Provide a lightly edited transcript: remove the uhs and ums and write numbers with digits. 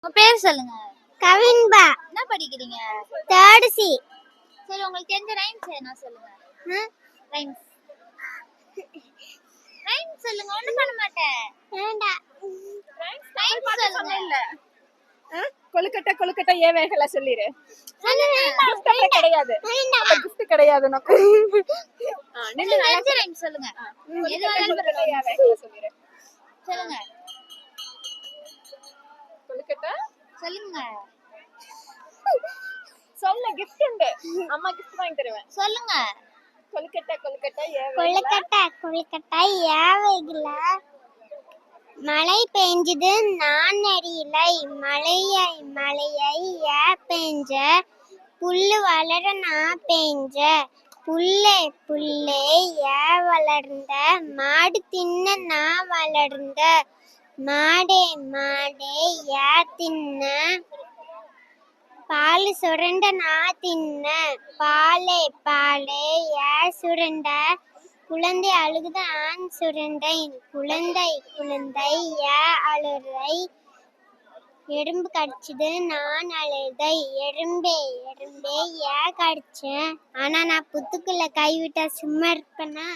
உங்க பேர் சொல்லுங்க. கவின்பா. என்ன படிக்கிறீங்க? 3rd C. சரி, உங்களுக்கு தெரிஞ்ச ரைம்ஸ் என்ன சொல்லுங்க. ரைம்ஸ் ரைம்ஸ் சொல்லுங்க. ஒண்ணும் பண்ண மாட்டேன். வேண்டாம். ரைம்ஸ் சொல்லுங்க. இல்ல கொழுக்கட்டை கொழுக்கட்டை ஏன் வேகல சொல்லிரு. சொல்லுங்க. கிடையாது, gift கிடையாது நமக்கு. நீங்க தெரிஞ்ச ரைம்ஸ் சொல்லுங்க. எது வேணாலும் சொல்லிரு. சொல்லுங்க. கொழுக்கட்டை சொல்லுங்க. சொல்ல gift உண்டு. அம்மா gift வாங்கி தருவேன். சொல்லுங்க. கொழுக்கட்டை கொழுக்கட்டை ஏன் வேகல. கொழுக்கட்டை கொழுக்கட்டை ஏவைகள மழை பெஞ்சது நான் அறியலை. மழையை மழையை ஏ பெஞ்ச புல்லு வளர நான் பெஞ்ச புல்லே புல்லே ஏ வளர்ந்த மாடு தின்ன நான் வளர்ந்த மாடே மாடே ஏ தின்ன பால் சுரண்ட நான் தின்ன பாலே பாலே ஏ சுரண்ட குழந்தை அழுகுது ஆண் சுரண்டை குழந்தை குழந்தை ஏ அழுதை எறும்பு கடிச்சது நான் அழுதை எறும்பே எறும்பே ஏ கடிச்சேன். ஆனா நான் புத்துக்குள்ள கைவிட்டா சும்மா இருப்பேனா?